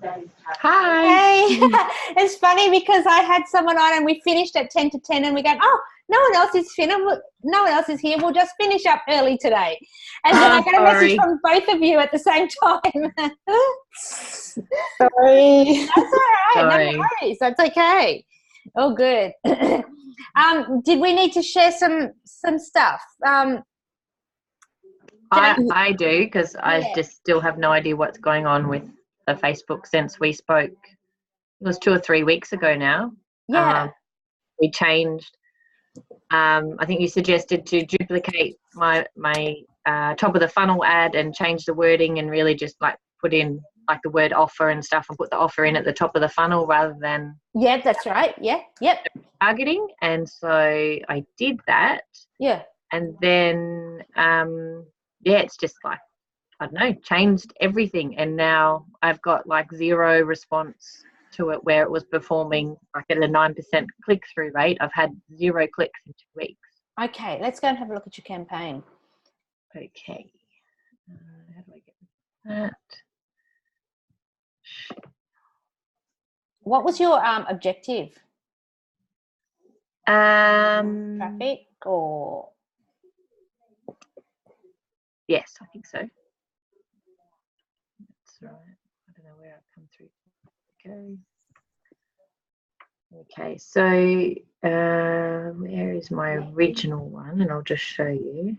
Hi. Hey, it's funny because I had someone on and we finished at 10 to 10 and we go, oh, no one else is no one else is here. We'll just finish up early today. And then I got a message from both of you at the same time. Sorry. That's all right. Sorry. No worries. That's okay. Oh, good. Did we need to share some stuff? I do, because I just still have no idea what's going on with the Facebook since we spoke. It was 2 or 3 weeks ago now. Yeah. We changed. I think you suggested to duplicate my top of the funnel ad and change the wording and really just like put in like the word offer and stuff and put the offer in at the top of the funnel rather than. Yeah, that's right. Yeah. Yep. Targeting. And so I did that. Yeah. And then it's just like, I don't know, changed everything. And now I've got like 0 response to it, where it was performing like at a 9% click-through rate. I've had 0 clicks in 2 weeks. Okay, let's go and have a look at your campaign. Okay. How do I get that? What was your objective? Traffic or? Yes, I think so. That's right. I don't know where I've come through. Okay, so where is my original one? And I'll just show you.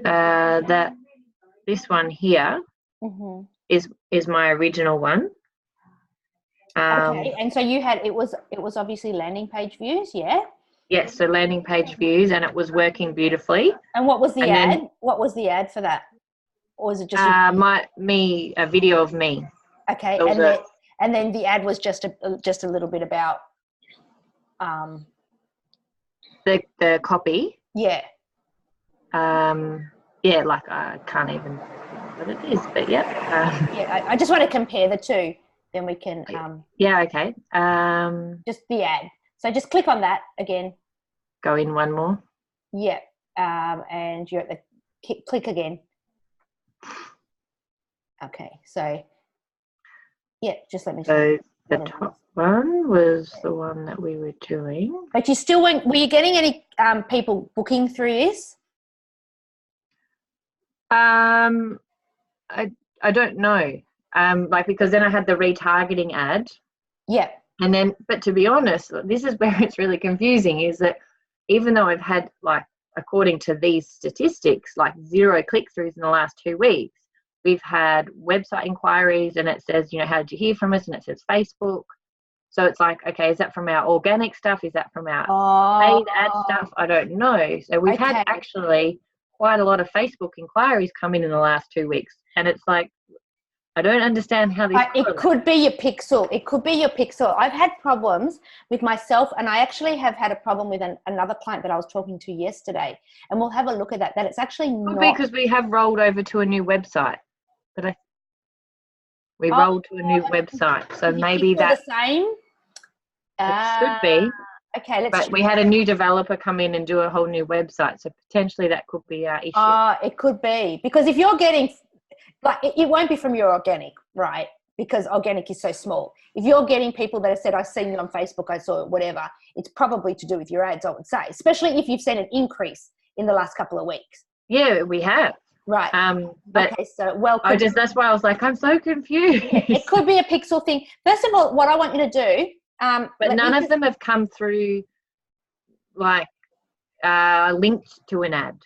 That this one here is my original one. Okay, and so you had it was obviously landing page views, yeah? Yes, so landing page views, and it was working beautifully. And what was the ad? What was the ad for that? Or was it just a video of me? Okay, and then the ad was just a little bit about the copy. Yeah. Yeah, like I can't even think what it is, but yeah. Yeah, I just want to compare the two. Then we can. Yeah. Okay. Just the ad. So just click on that again. Go in one more. Yeah. And you're at the click again. Okay. So. Yeah. Just let me. So the top one was the one that we were doing. But you still weren't. Were you getting any people booking through this? I don't know. Because then I had the retargeting ad. Yeah. And then, but to be honest, this is where it's really confusing, is that even though I've had, like, according to these statistics, like 0 click-throughs in the last 2 weeks, we've had website inquiries and it says, how did you hear from us? And it says Facebook. So it's like, okay, is that from our organic stuff? Is that from our paid ad stuff? I don't know. So we've had actually quite a lot of Facebook inquiries come in the last 2 weeks. And it's like, I don't understand how these. It could be your pixel. It could be your pixel. I've had problems with myself, and I actually have had a problem with another client that I was talking to yesterday. And we'll have a look at that. That it's actually not. Because we have rolled over to a new website, but we rolled to a new website, so maybe that's the same. It should be. Okay, but we had a new developer come in and do a whole new website, so potentially that could be our issue. It could be, because if you're getting. Like, it won't be from your organic, right? Because organic is so small. If you're getting people that have said, I've seen it on Facebook, I saw it, whatever, it's probably to do with your ads, I would say, especially if you've seen an increase in the last couple of weeks. Yeah, we have. Right. But okay, so that's why I was like, I'm so confused. It could be a pixel thing. First of all, what I want you to do. But none of them have come through like linked to an ad.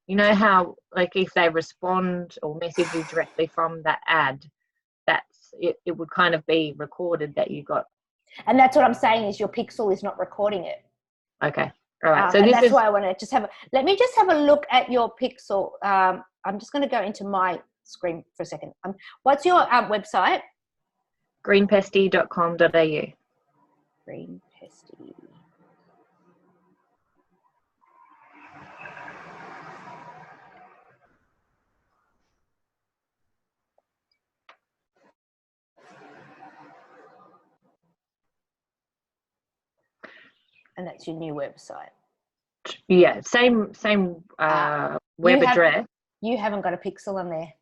You know how, like, if they respond or message you directly from that ad, that's it would kind of be recorded that you got. And that's what I'm saying, is your pixel is not recording it. Okay. All right. So that's why I want to just let me just have a look at your pixel. I'm just going to go into my screen for a second. What's your website? greenpesty.com.au. Greenpesty. And that's your new website. Yeah, same web address. You haven't got a pixel on there.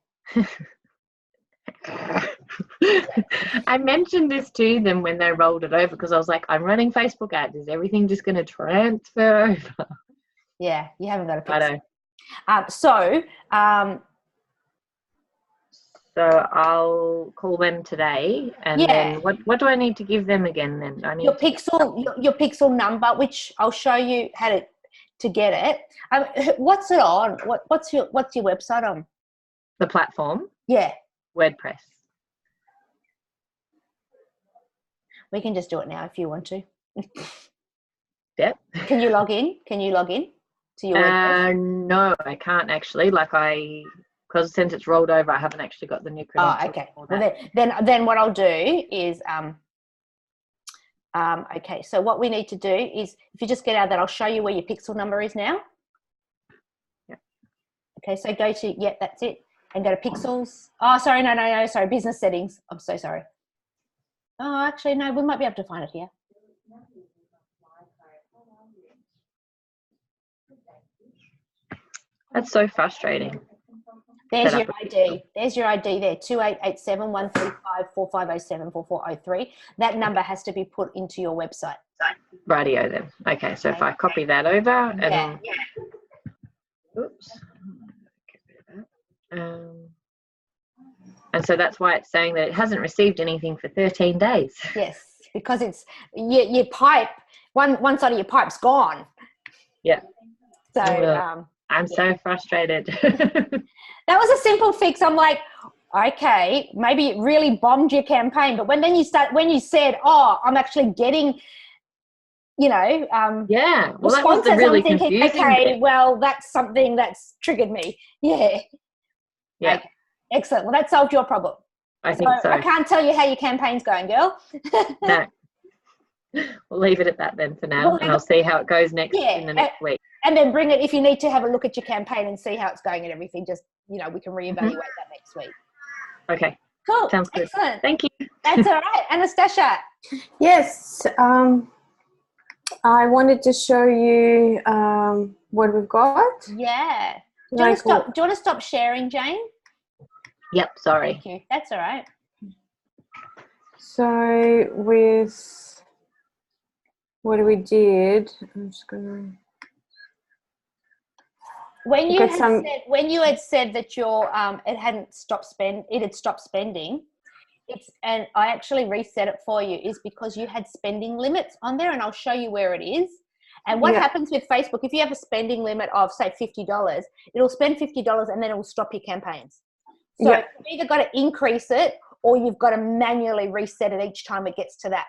I mentioned this to them when they rolled it over because I was like, I'm running Facebook ads. Is everything just going to transfer over? Yeah, you haven't got a I Pixel. So I'll call them today, and then what do I need to give them again? Then I need your Pixel number, which I'll show you how to get it. What's it on? What's your website on? The platform. Yeah. WordPress. We can just do it now if you want to. Yep. Can you log in? To your WordPress? No, I can't actually. Because since it's rolled over, I haven't actually got the new credentials. Oh, okay. Well, then what I'll do is okay. So what we need to do is, if you just get out of that, I'll show you where your Pixel number is now. Yeah. Okay. So go to that's it, and go to Pixels. Oh, sorry, no. Sorry, business settings. I'm so sorry. Oh, actually, no. We might be able to find it here. That's so frustrating. There's your ID. There's your ID there, 2887-135-4507-4403. That number has to be put into your website. Radio then. Okay, so if I copy that over and oops. And so that's why it's saying that it hasn't received anything for 13 days. Yes, because it's your pipe, one side of your pipe's gone. Yeah. So I'm so frustrated. That was a simple fix. I'm like, okay, maybe it really bombed your campaign, but when you said, oh, I'm actually getting, well, that was the really confusing okay, bit. well, that's something that's triggered me. Yeah. Okay. Excellent. Well, that solved your problem. I think so. I can't tell you how your campaign's going, girl. No. We'll leave it at that then for now, and I'll see how it goes in the next week. And then bring it, if you need to have a look at your campaign and see how it's going and everything, just, we can reevaluate that next week. Okay. Cool. Sounds good. Excellent. Thank you. That's all right. Anastasia. Yes. I wanted to show you what we've got. Yeah. Do you want to stop sharing, Jane? Yep, sorry. Thank you. That's all right. So with what we did, I'm just gonna. When you had said that your it had stopped spending, and I actually reset it for you, is because you had spending limits on there, and I'll show you where it is. And what happens with Facebook, if you have a spending limit of say $50, it'll spend $50 and then it will stop your campaigns. So you've either got to increase it or you've got to manually reset it each time it gets to that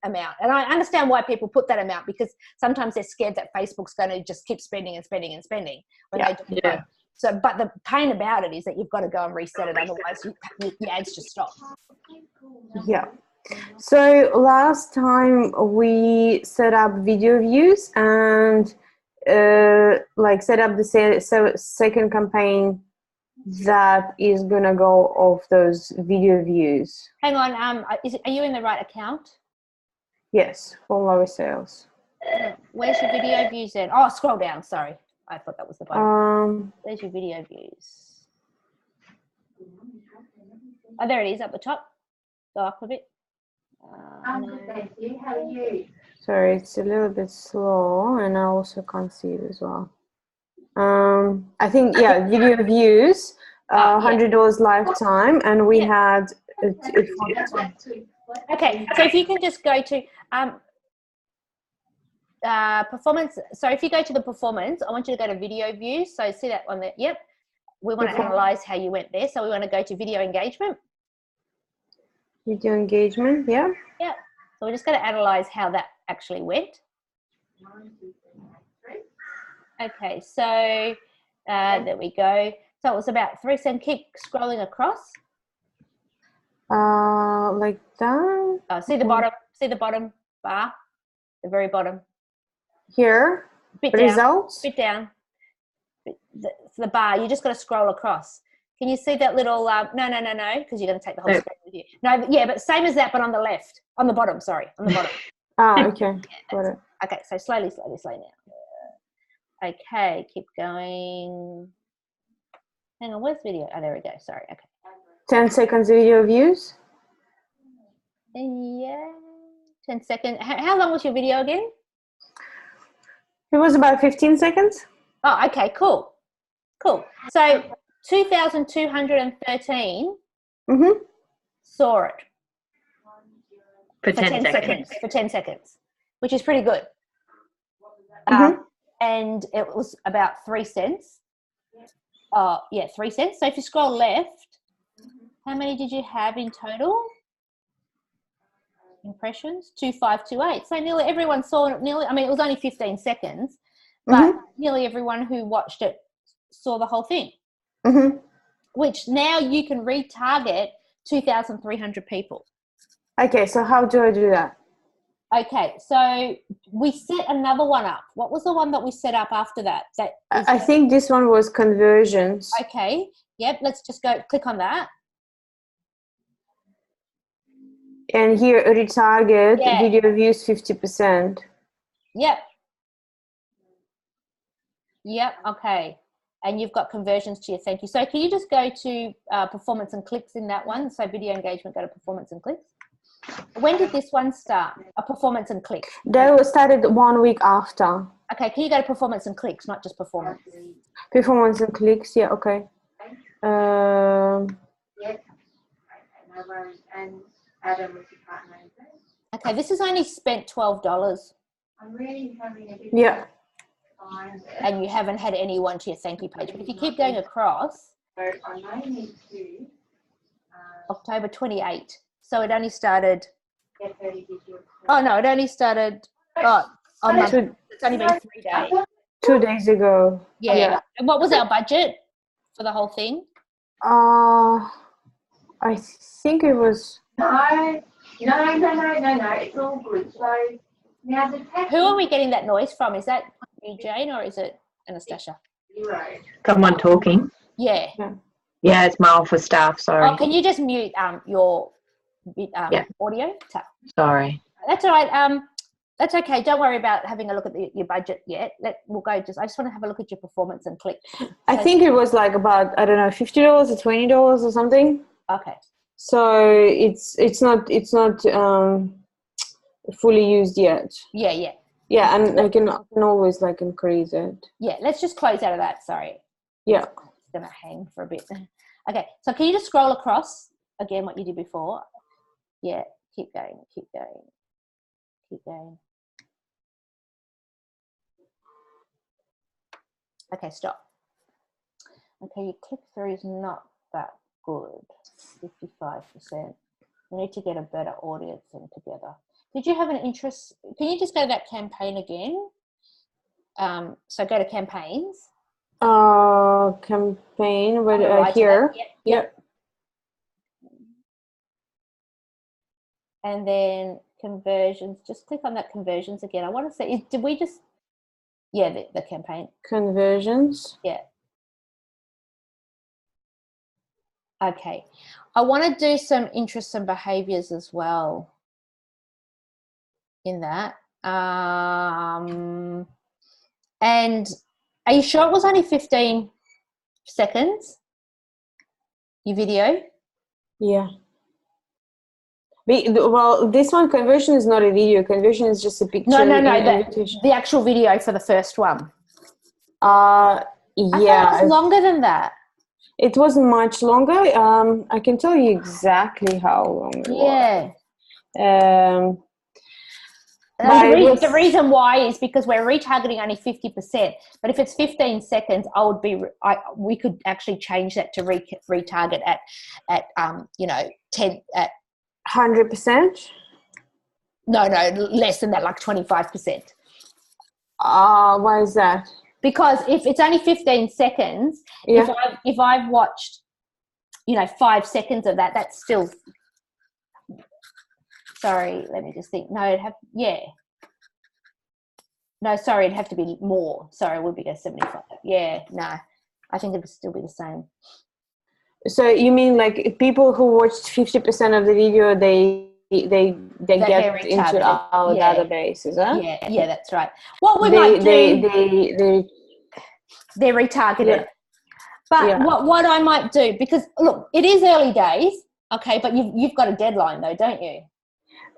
amount. And I understand why people put that amount, because sometimes they're scared that Facebook's going to just keep spending and spending and spending. So, but the pain about it is that you've got to go and reset it, otherwise your ads just stop. Yeah. So last time we set up video views and set up the second campaign that is gonna go off those video views. Hang on, are you in the right account? Yes, for lower sales. Where's your video views then? Oh, scroll down. Sorry, I thought that was the button. There's your video views. Oh, there it is, up the top. Go up a bit. Thank you. How are you? Sorry, it's a little bit slow, and I also can't see it as well. I think video views, $100 lifetime, and we had. Okay, so if you can just go to performance. So if you go to the performance, I want you to go to video views. So see that one there. Yep. We want to analyze how you went there. So we want to go to video engagement. Video engagement, yeah. Yeah. So we're just going to analyze how that actually went. Okay, so there we go. So it was about 3 cents. Keep scrolling across. Like that. See the bottom. See the bottom bar, the very bottom. Here. Bit results. Down, bit down. The bar. You just got to scroll across. Can you see that little? No, because you're going to take the whole screen with you. No, but same as that, but on the left, on the bottom. Sorry, on the bottom. Okay. Got it. Okay, so slowly now. Okay, keep going. Hang on, where's video? Oh, there we go. Sorry. Okay. 10 seconds video views. Yeah. 10 seconds. How long was your video again? It was about 15 seconds. Oh, okay, cool. Cool. So 2,213 saw it For 10 seconds. For 10 seconds, which is pretty good. And it was about 3 cents. Oh, yeah, 3 cents. So if you scroll left, how many did you have in total? Impressions? 2,528. So nearly everyone saw it. I mean, it was only 15 seconds, but nearly everyone who watched it saw the whole thing. Which now you can retarget 2,300 people. Okay, so how do I do that? Okay, so we set another one up. What was the one that we set up after that? I think this one was conversions. Okay, yep, let's just go click on that. And here, retarget, video views 50%. Yep. Yep, okay. And you've got conversions to your thank you. So can you just go to performance and clicks in that one? So video engagement, go to performance and clicks. When did this one start? A performance and clicks. That was started 1 week after. Okay, can you go to performance and clicks, not just performance? Performance and clicks, yeah, okay. And Adam was your partner. Okay, this has only spent $12. I'm really having a bit of time. And you haven't had anyone to your thank you page. But if you keep going across, So I may need to October 28. So it only started. get 30 videos. Oh no, it only started. It's only been 3 days. 2 days ago. Yeah. And what was our budget for the whole thing? I think it was. No. It's all good. So now the tax. Who are we getting that noise from? Is that you, Jane, or is it Anastasia? Someone talking. Yeah. Yeah, it's my office staff. Sorry. Oh, can you just mute your audio? Sorry. That's all right. That's okay. Don't worry about having a look at your budget yet. We'll go. I just want to have a look at your performance and click. I think it was like about, I don't know, $50 or $20 or something. Okay. So it's not fully used yet. Yeah. Yeah, and I can always like increase it. Yeah, let's just close out of that. Sorry. Yeah. It's gonna hang for a bit. Okay, so can you just scroll across again what you did before? Yeah, keep going. Okay, stop. Okay, your click-through is not that good, 55%. We need to get a better audience in together. Did you have an interest? Can you just go to that campaign again? So go to campaigns. Campaign, here. Yep. And then conversions, just click on that conversions again. I want to say, did we just, the campaign. Conversions. Yeah. Okay. I want to do some interests and behaviors as well in that. And are you sure it was only 15 seconds, your video? Yeah. Well, this one, conversion is not a video. Conversion is just a picture. No. The actual video for the first one. I thought it was longer than that. It wasn't much longer. I can tell you exactly how long it was. The reason why is because we're retargeting only 50%. But if it's 15 seconds, we could actually change that to retarget at 10 at 100%. No, less than that, like 25%. Why is that? Because if it's only 15 seconds, if I've watched, 5 seconds of that, that's still. Sorry, let me just think. No, it'd have to be more. Sorry, it would be 75. Yeah, no, I think it would still be the same. So you mean like people who watched 50% of the video, they get into our database, is that? Yeah, that's right. What we might do, they're retargeted. But Yeah. what I might do, because look, it is early days, okay, but you've got a deadline though, don't you?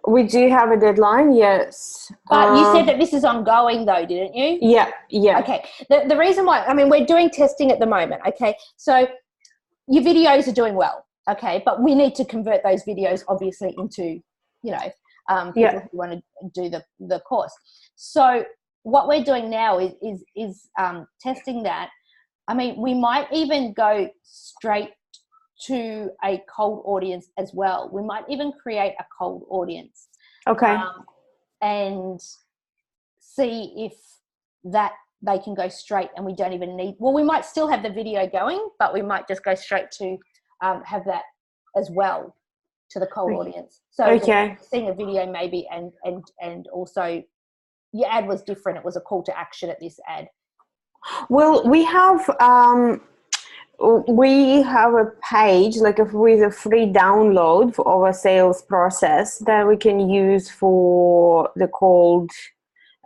We do have a deadline, yes. But you said that this is ongoing though, didn't you? Yeah. Okay. The reason why, I mean, we're doing testing at the moment, okay? So your videos are doing well, okay? But we need to convert those videos obviously into, you know, people who want to do the course. So what we're doing now is testing that. I mean, we might even go straight to a cold audience as well. We might even create a cold audience. Okay. And see if that they can go straight and we don't even need, well, we might still have the video going, but we might just go straight to have that as well to the cold audience. So seeing a video maybe and also your ad was different. It was a call to action at this ad. Well, we have a page with a free download for our sales process that we can use for the cold.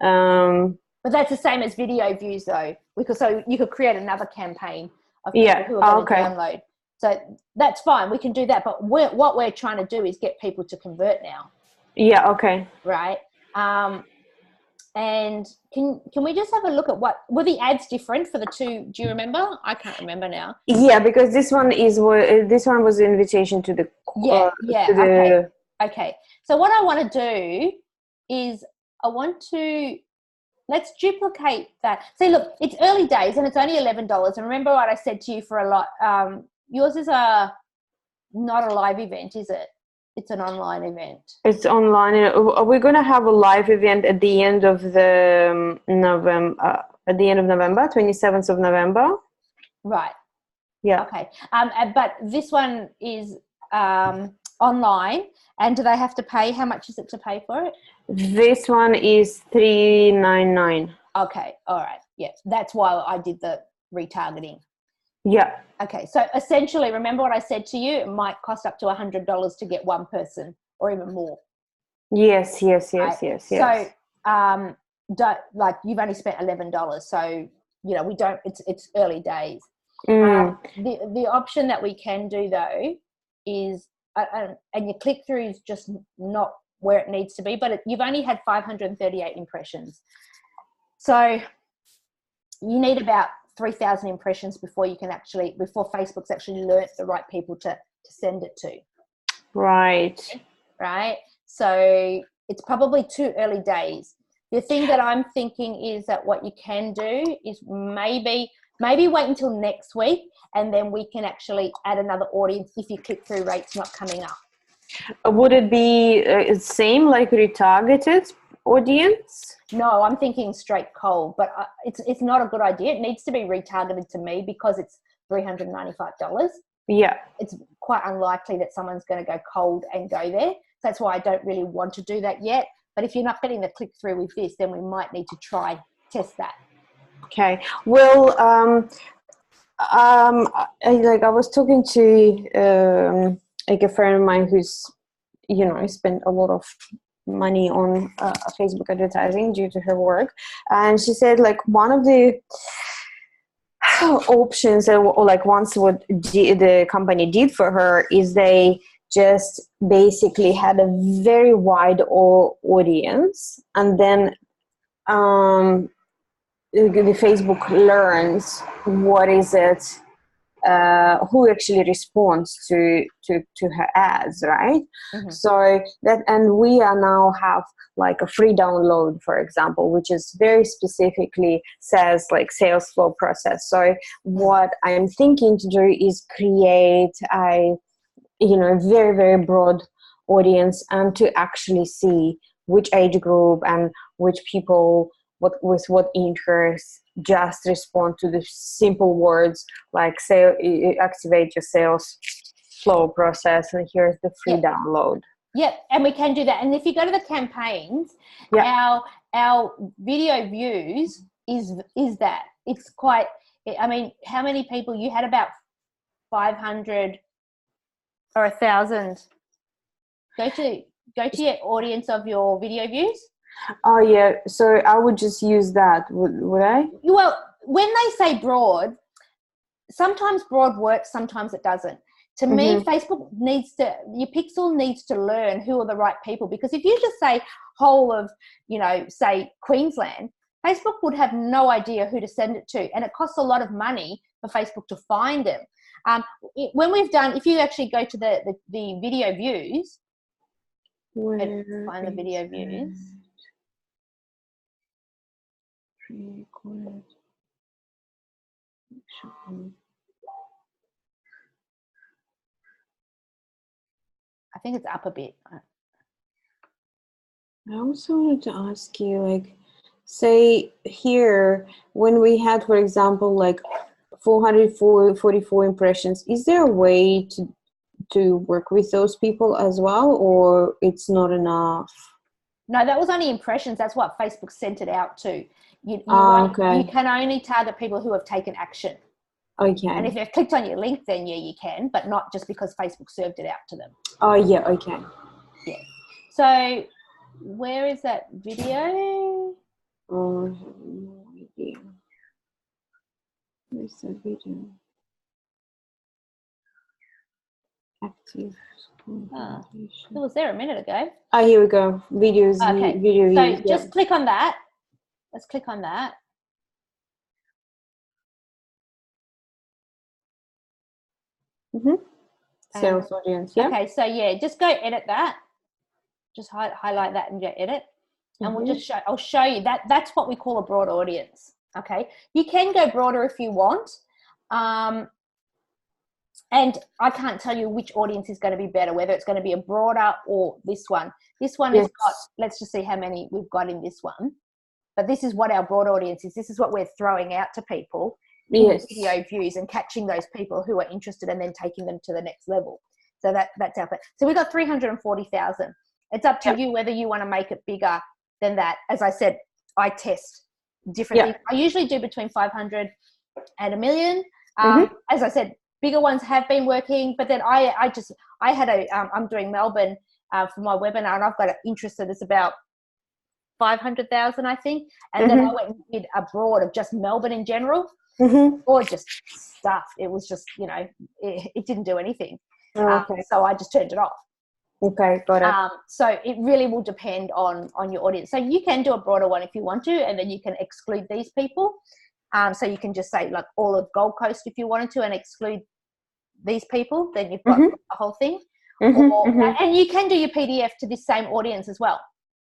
But that's the same as video views though, because so you could create another campaign of people who are going to download. So that's fine, we can do that. But what we're trying to do is get people to convert now. Yeah. Okay. Right. And can we just have a look at were the ads different for the two? Do you remember? I can't remember now. Yeah, because this one was the invitation to the Okay. So what I want to do is let's duplicate that. See, look, it's early days and it's only $11. And remember what I said to you for a lot. Yours is not a live event, is it? It's an online event. It's online. We're going to have a live event at the end of the November, 27th of November. Right. Yeah. Okay. But this one is online. And do they have to pay? How much is it to pay for it? This one is $3.99. Okay. All right. Yeah. That's why I did the retargeting. Yeah. Okay. So essentially, remember what I said to you? It might cost up to $100 to get one person or even more. Yes. Right? So, you've only spent $11. So, you know, it's early days. The option that we can do though is, and your click-through is just not where it needs to be, but you've only had 538 impressions. So you need about 3,000 impressions before Facebook's actually learnt the right people to send it to. Right. So it's probably too early days. The thing that I'm thinking is that what you can do is maybe wait until next week, and then we can actually add another audience if your click-through rate's not coming up. Would it be same like retargeted audience? No, I'm thinking straight cold, but it's not a good idea. It needs to be retargeted to me because it's $395. Yeah. It's quite unlikely that someone's going to go cold and go there. So that's why I don't really want to do that yet. But if you're not getting the click-through with this, then we might need to test that. Okay. Well, I was talking to a friend of mine who's, spent a lot of money on Facebook advertising due to her work, and she said one of the options once what the company did for her is they just basically had a very wide audience, and then the Facebook learns what is it, who actually responds to her ads, right? Mm-hmm. So and we are now have a free download, for example, which is very specifically says sales flow process. So what I'm thinking to do is create a very, very broad audience, and to actually see which age group and which people with what interests just respond to the simple words like activate your sales flow process, and here's the free download. Yeah, and we can do that. And if you go to the campaigns, our video views is that. It's quite, I mean, how many people you had? About 500 or 1,000. Go to your audience of your video views. Oh yeah, so I would just use that, would I? Well, when they say broad, sometimes broad works, sometimes it doesn't. To me, Facebook your pixel needs to learn who are the right people, because if you just say whole of, say Queensland, Facebook would have no idea who to send it to, and it costs a lot of money for Facebook to find them. When we've done, if you actually go to the video views, find the video views. I think it's up a bit. I also wanted to ask you, like, say here, when we had, for example, like 444 impressions, is there a way to work with those people as well, or it's not enough? No, that was only impressions. That's what Facebook sent it out to. You can only target people who have taken action. Okay. And if they've clicked on your link, then yeah, you can, but not just because Facebook served it out to them. Oh, yeah, okay. Yeah. So where is that video? Oh, I have no idea. Where's the video? Active. It was there a minute ago. Oh, here we go. Videos. Okay. Video so views, just click on that. Let's click on that. Sales audience. Yeah. Okay. So yeah, just go edit that. Just highlight that and go edit. And we'll just I'll show you that. That's what we call a broad audience. Okay. You can go broader if you want. And I can't tell you which audience is going to be better, whether it's going to be a broader or this one. This one has got, let's just see how many we've got in this one. But this is what our broad audience is. This is what we're throwing out to people in video views and catching those people who are interested and then taking them to the next level. So that's our plan. So we've got 340,000. It's up to you whether you want to make it bigger than that. As I said, I test differently. I usually do between 500 and 1 million. As I said, bigger ones have been working, but then I had I'm doing Melbourne for my webinar, and I've got an interest that is about 500,000, I think. And then I went and did a broad of just Melbourne in general, or just stuff. It was just, it didn't do anything. So I just turned it off. Okay, got it. So it really will depend on your audience. So you can do a broader one if you want to, and then you can exclude these people. So you can just say like all of Gold Coast if you wanted to and exclude these people, then you've got the whole thing. And you can do your PDF to this same audience as well.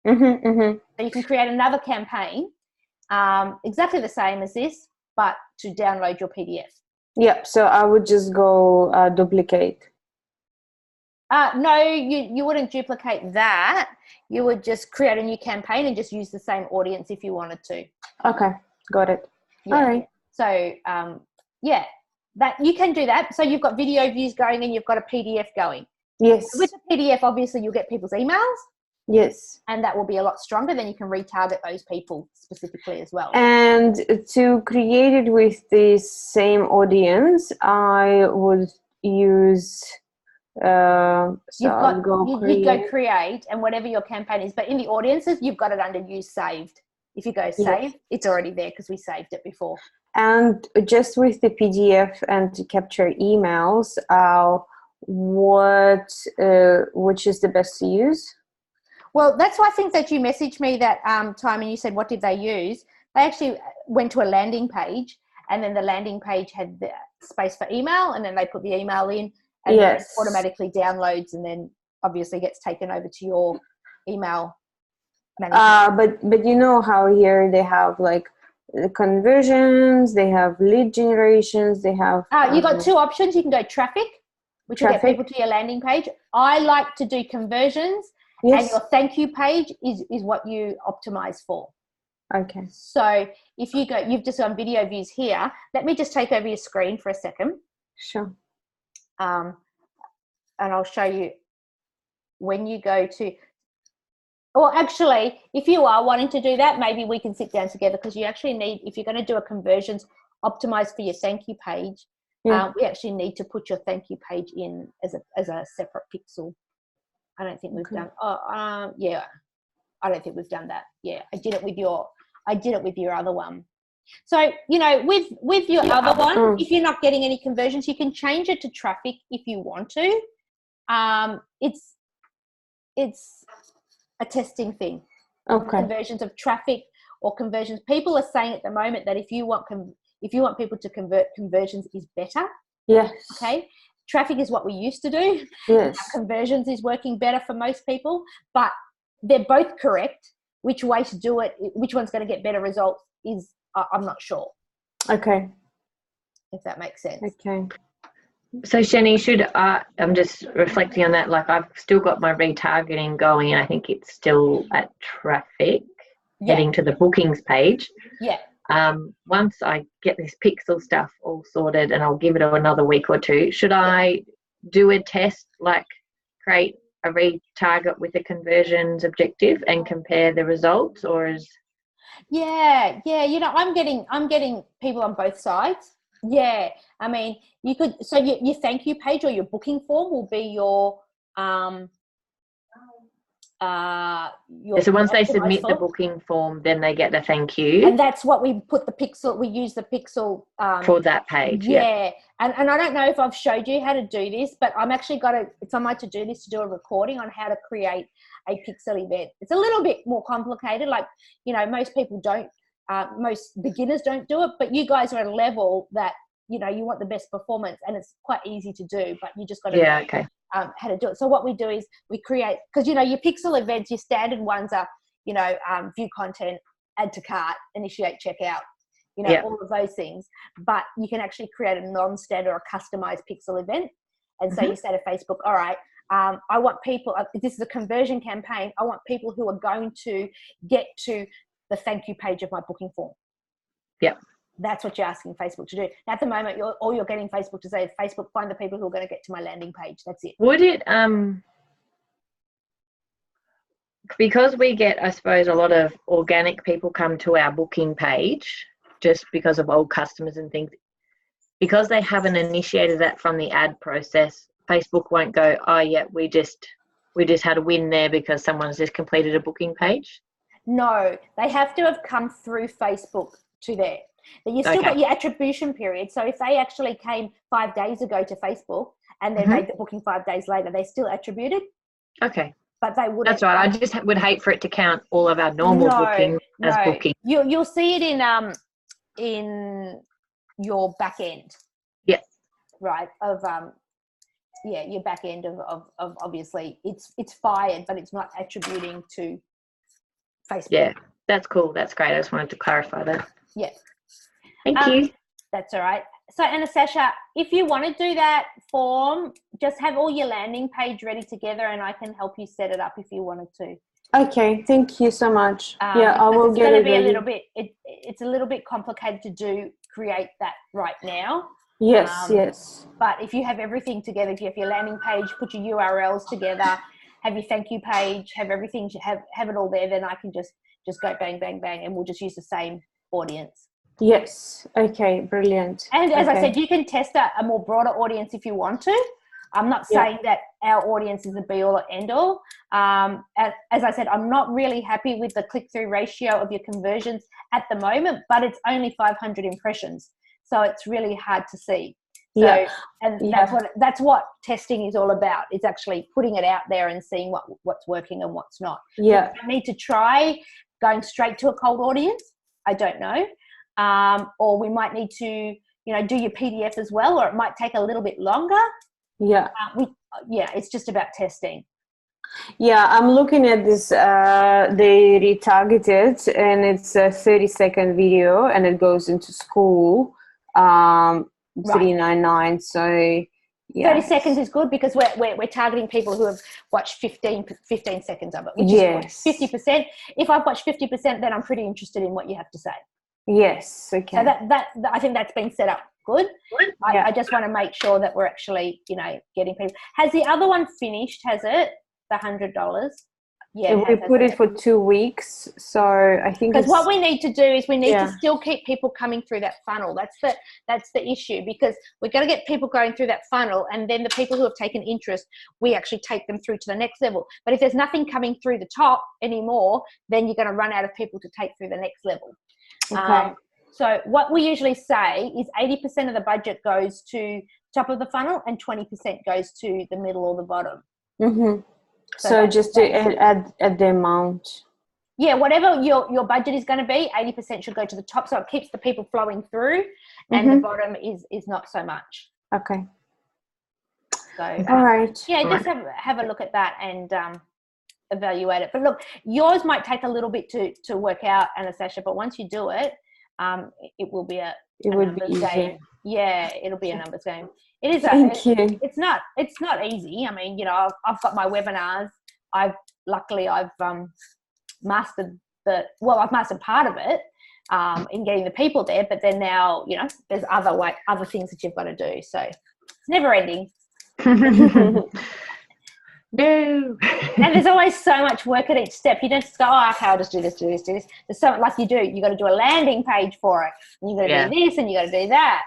So you can create another campaign, exactly the same as this, but to download your PDF. Yeah, so I would just go duplicate. No, you wouldn't duplicate that. You would just create a new campaign and just use the same audience if you wanted to. Okay, got it. Yeah. All right. So, that you can do that. So you've got video views going and you've got a PDF going. Yes. With the PDF, obviously, you'll get people's emails. Yes. And that will be a lot stronger. Then you can retarget those people specifically as well. And to create it with the same audience, I would use... you'd go create and whatever your campaign is, but in the audiences you've got it under use saved. If you go save, it's already there because we saved it before. And just with the PDF and to capture emails, which is the best to use? Well, that's why I think that you messaged me that time and you said what did they use. They actually went to a landing page, and then the landing page had the space for email, and then they put the email in. And then it automatically downloads and then obviously gets taken over to your email management. But you know how here they have like the conversions, they have lead generations, they have... you got two options. You can go traffic, which will get people to your landing page. I like to do conversions, and your thank you page is what you optimize for. Okay. So if you go, you've just done video views here. Let me just take over your screen for a second. Sure. And I'll show you when you go to, or actually, if you are wanting to do that, maybe we can sit down together, because you actually need, if you're going to do a conversions optimized for your thank you page, we actually need to put your thank you page in as a separate pixel. I don't think we've done, I don't think we've done that. Yeah, I did it with your other one. So, you know, with your other one, if you're not getting any conversions, you can change it to traffic if you want to. It's a testing thing. Okay. Conversions of traffic or conversions. People are saying at the moment that if you want people to convert, conversions is better. Yes. Okay. Traffic is what we used to do. Yes. Conversions is working better for most people, but they're both correct. Which way to do it, which one's going to get better results is, I'm not sure. Okay. If that makes sense. Okay. So Shani, I'm just reflecting on that, like I've still got my retargeting going and I think it's still at traffic heading to the bookings page. Yeah. Once I get this pixel stuff all sorted, and I'll give it another week or two, should I do a test, like create a retarget with a conversions objective and compare the results, or is... Yeah, you know, I'm getting people on both sides. Yeah, I mean, you could, so your thank you page or your booking form will be your so once they submit the booking form, then they get the thank you, and that's what we put the pixel, we use the pixel for that page. And I don't know if I've showed you how to do this, but I'm actually it's on my to-do list to do a recording on how to create a pixel event. It's a little bit more complicated, like, you know, most people don't, most beginners don't do it, but you guys are at a level that, you know, you want the best performance, and it's quite easy to do, but you just got to know how to do it. So what we do is we create, because, you know, your pixel events, your standard ones are, you know, view content, add to cart, initiate checkout, you know, all of those things. But you can actually create a non-standard or a customized pixel event. And so you say to Facebook, all right, I want people, this is a conversion campaign, I want people who are going to get to the thank you page of my booking form. Yep. That's what you're asking Facebook to do. At the moment, all you're getting Facebook to say is, Facebook, find the people who are going to get to my landing page. That's it. Would it, because we get, I suppose, a lot of organic people come to our booking page just because of old customers and things, because they haven't initiated that from the ad process, Facebook won't go, oh yeah, we just had a win there because someone's just completed a booking page? No, they have to have come through Facebook to there. But you still got your attribution period. So if they actually came 5 days ago to Facebook and then made the booking 5 days later, they still attributed. Okay. But they would. That's right. I just would hate for it to count all of our normal booking as booking. You'll see it in your back end. Yeah. Right. Of your back end of obviously it's fired, but it's not attributing to Facebook. Yeah, that's cool. That's great. I just wanted to clarify that. Yeah. Thank you. That's all right. So, Anastasia, if you want to do that form, just have all your landing page ready together, and I can help you set it up if you wanted to. Okay, thank you so much. I will get it ready. It's a little bit complicated to create that right now. Yes, yes. But if you have everything together, if you have your landing page, put your URLs together, have your thank you page, have everything, have it all there, then I can just go bang, bang, bang, and we'll just use the same audience. Yes. Okay, brilliant. And as I said, you can test a more broader audience if you want to. I'm not saying that our audience is the be all or end all. As I said, I'm not really happy with the click-through ratio of your conversions at the moment, but it's only 500 impressions. So it's really hard to see. So, that's what testing is all about. It's actually putting it out there and seeing what's working and what's not. Yeah. I need to try going straight to a cold audience. I don't know. Or we might need to, do your PDF as well, or it might take a little bit longer. Yeah. It's just about testing. Yeah, I'm looking at this, they retargeted, and it's a 30-second video, and it goes into school, $3.99. So, yeah. 30 seconds is good because we're targeting people who have watched 15 seconds of it, which yes. is 50%. If I've watched 50%, then I'm pretty interested in what you have to say. Yes, okay. So that I think that's been set up good. I just want to make sure that we're actually, getting people. Has the other one finished? Has it? The $100? Yeah. We put it for 2 weeks, so I think because what we need to do is we need to still keep people coming through that funnel. That's the issue, because we're going to get people going through that funnel, and then the people who have taken interest, we actually take them through to the next level. But if there's nothing coming through the top anymore, then you're going to run out of people to take through the next level. Okay. So what we usually say is 80% of the budget goes to top of the funnel and 20% goes to the middle or the bottom. Mm-hmm. So just to add the amount. Yeah, whatever your budget is going to be, 80% should go to the top, so it keeps the people flowing through, and the bottom is not so much. Okay. So all right. Yeah, just have a look at that and evaluate it. But look, yours might take a little bit to work out, Anastasia, but once you do it, it will be a numbers game. Yeah, it'll be a numbers game. It is. Thank you. It's not easy. I mean, you know, I've got my webinars. I've mastered I've mastered part of it in getting the people there. But then now, you know, there's other things that you've got to do. So it's never ending. No. And there's always so much work at each step. You don't just go, oh, okay, I'll just do this. There's so much, like you got to do a landing page for it. And you got to do this and you got to do that.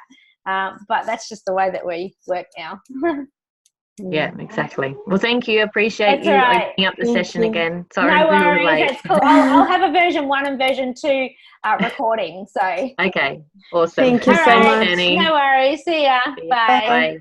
But that's just the way that we work now. Yeah, exactly. Well, thank you. Appreciate you opening up the session again. Sorry, no worries. late. That's cool. I'll have a version 1 and version 2 recording. So okay, awesome. Thank you so much, Annie. No worries. See ya. Bye. Bye.